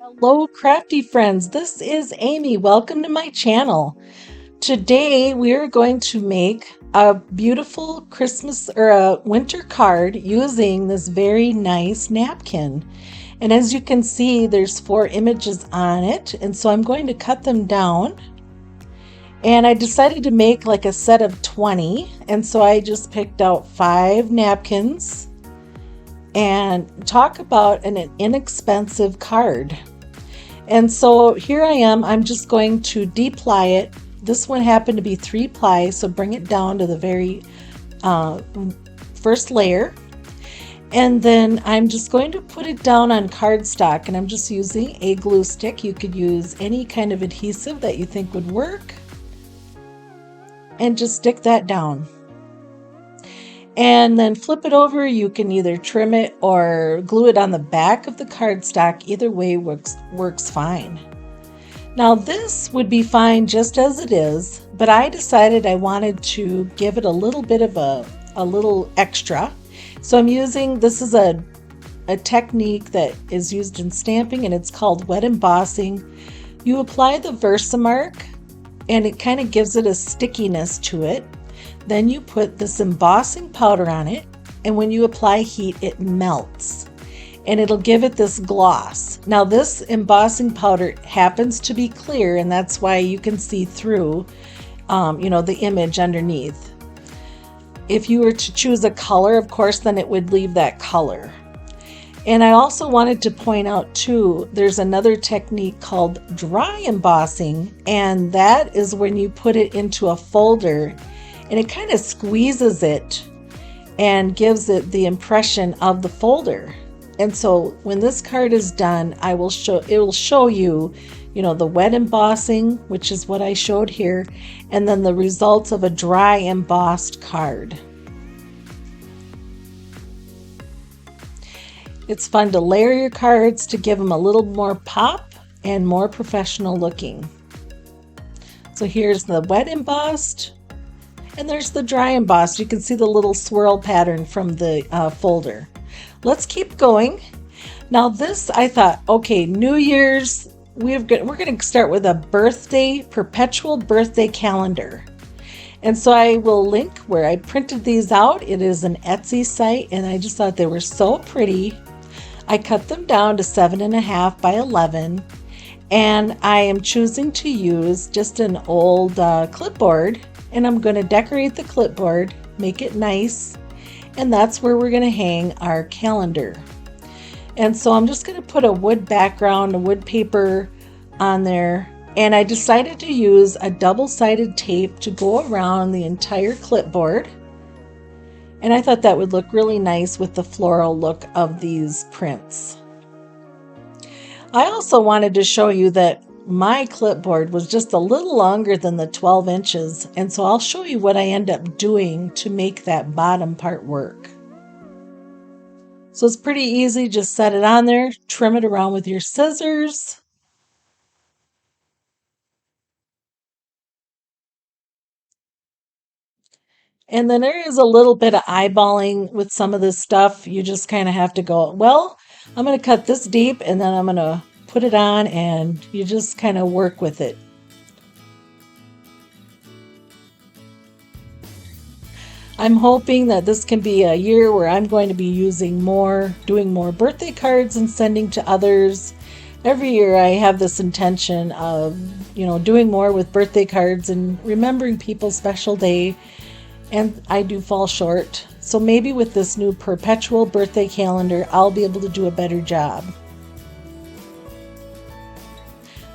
Hello, crafty friends. This is Amy. Welcome to my channel. Today we are going to make a beautiful Christmas or a winter card using this very nice napkin. And as you can see, there's 4 images on it. And so I'm going to cut them down. And I decided to make like a set of 20. And so I just picked out 5 napkins and talk about an inexpensive card. And so here I am, I'm just going to de-ply it. This one happened to be 3-ply, so bring it down to the very first layer. And then I'm just going to put it down on cardstock, and I'm just using a glue stick. You could use any kind of adhesive that you think would work. And just stick that down. And then flip it over. You can either trim it or glue it on the back of the cardstock. Either way works fine. Now this would be fine just as it is, but I decided I wanted to give it a little bit of a little extra. So I'm using, this is a technique that is used in stamping, and it's called wet embossing. You apply the Versamark and it kind of gives it a stickiness to it. Then you put this embossing powder on it, and when you apply heat, it melts and it'll give it this gloss. Now this embossing powder happens to be clear, and that's why you can see through the image underneath. If you were to choose a color, of course, then it would leave that color. And I also wanted to point out too, there's another technique called dry embossing, and that is when you put it into a folder and it kind of squeezes it and gives it the impression of the folder. And so when this card is done, it will show you, the wet embossing, which is what I showed here, and then the results of a dry embossed card. It's fun to layer your cards to give them a little more pop and more professional looking. So here's the wet embossed, and there's the dry embossed. You can see the little swirl pattern from the folder. Let's keep going. Now this, I thought, okay, New Year's, we're going to start with a perpetual birthday calendar. And so I will link where I printed these out. It is an Etsy site, and I just thought they were so pretty. I cut them down to 7.5 by 11, and I am choosing to use just an old clipboard, and I'm going to decorate the clipboard, make it nice, and that's where we're going to hang our calendar. And so I'm just going to put a wood background, a wood paper on there, and I decided to use a double-sided tape to go around the entire clipboard. And I thought that would look really nice with the floral look of these prints. I also wanted to show you that my clipboard was just a little longer than the 12 inches, and so I'll show you what I end up doing to make that bottom part work. So it's pretty easy, just set it on there, trim it around with your scissors. And then there is a little bit of eyeballing with some of this stuff. You just kind of have to go, well, I'm going to cut this deep, and then I'm going to put it on, and you just kind of work with it. I'm hoping that this can be a year where I'm going to be doing more birthday cards and sending to others. Every year I have this intention of, doing more with birthday cards and remembering people's special day. And I do fall short. So maybe with this new perpetual birthday calendar, I'll be able to do a better job.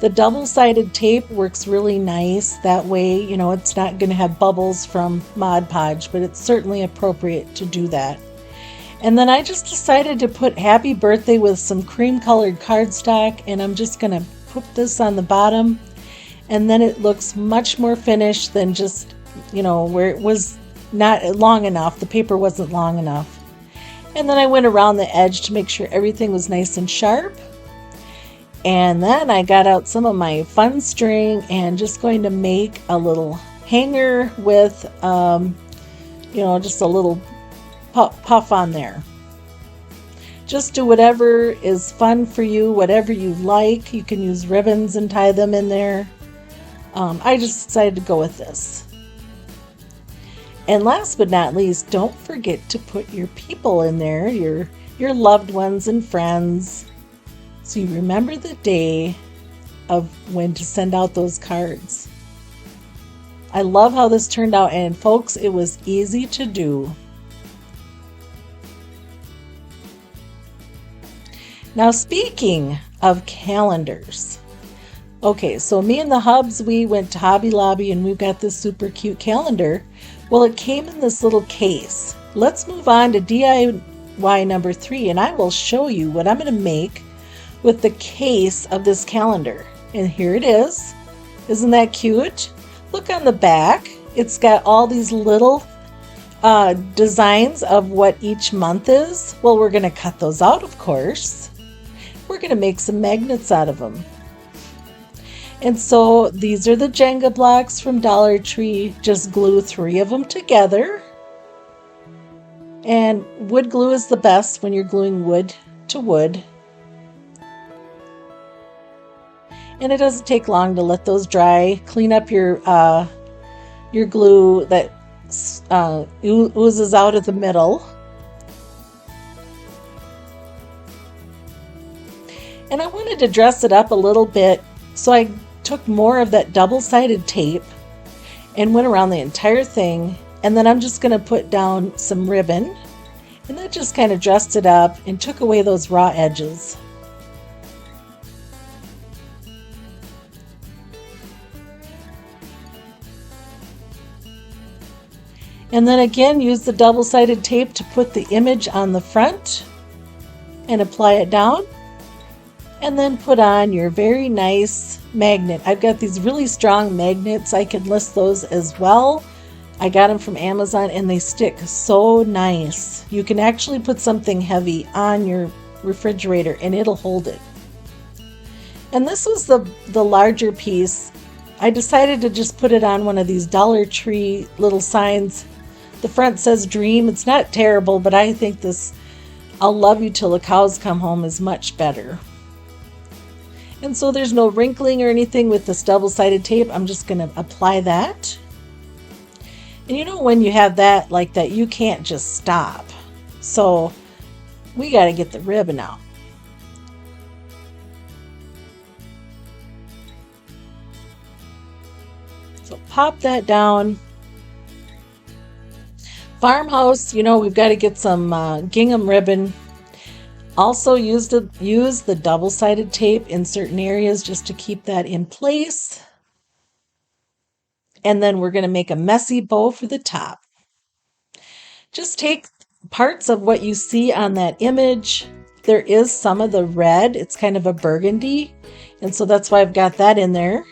The double-sided tape works really nice. That way, it's not going to have bubbles from Mod Podge, but it's certainly appropriate to do that. And then I just decided to put happy birthday with some cream-colored cardstock, and I'm just going to put this on the bottom. And then it looks much more finished than just, where it was not long enough. The paper wasn't long enough. And then I went around the edge to make sure everything was nice and sharp. And then I got out some of my fun string and just going to make a little hanger with, just a little puff on there. Just do whatever is fun for you, whatever you like. You can use ribbons and tie them in there. I just decided to go with this. And last but not least, don't forget to put your people in there, your loved ones and friends, so you remember the day of when to send out those cards. I love how this turned out, and folks, it was easy to do. Now, speaking of calendars, okay, so me and the hubs, we went to Hobby Lobby and we've got this super cute calendar. Well, it came in this little case. Let's move on to DIY number 3, and I will show you what I'm going to make with the case of this calendar. And here it is. Isn't that cute? Look on the back. It's got all these little designs of what each month is. Well, we're going to cut those out, of course. We're going to make some magnets out of them. And so these are the Jenga blocks from Dollar Tree. Just glue 3 of them together. And wood glue is the best when you're gluing wood to wood. And it doesn't take long to let those dry. Clean up your glue that oozes out of the middle. And I wanted to dress it up a little bit, so I took more of that double-sided tape and went around the entire thing, and then I'm just going to put down some ribbon, and that just kind of dressed it up and took away those raw edges. And then again, use the double-sided tape to put the image on the front and apply it down. And then put on your very nice magnet. I've got these really strong magnets. I could list those as well. I got them from Amazon and they stick so nice. You can actually put something heavy on your refrigerator and it'll hold it. And this was the larger piece. I decided to just put it on one of these Dollar Tree little signs. The front says dream. It's not terrible, but I think this I'll love you till the cows come home is much better. And so there's no wrinkling or anything with this double-sided tape. I'm just going to apply that. And you know, when you have that like that, you can't just stop. So we got to get the ribbon out. So pop that down. Farmhouse, you know, we've got to get some gingham ribbon. Also use the double-sided tape in certain areas just to keep that in place. And then we're going to make a messy bow for the top. Just take parts of what you see on that image. There is some of the red. It's kind of a burgundy. And so that's why I've got that in there.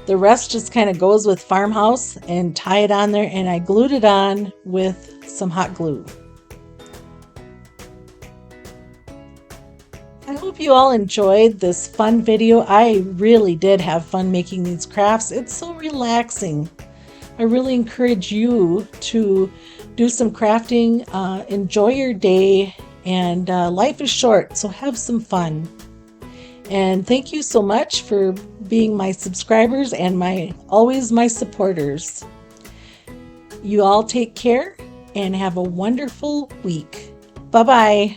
The rest just kind of goes with farmhouse and tie it on there. And I glued it on with some hot glue. I hope you all enjoyed this fun video. I really did have fun making these crafts. It's so relaxing. I really encourage you to do some crafting, enjoy your day, and life is short, so have some fun. And thank you so much for being my subscribers and always my supporters. You all take care and have a wonderful week. Bye-bye.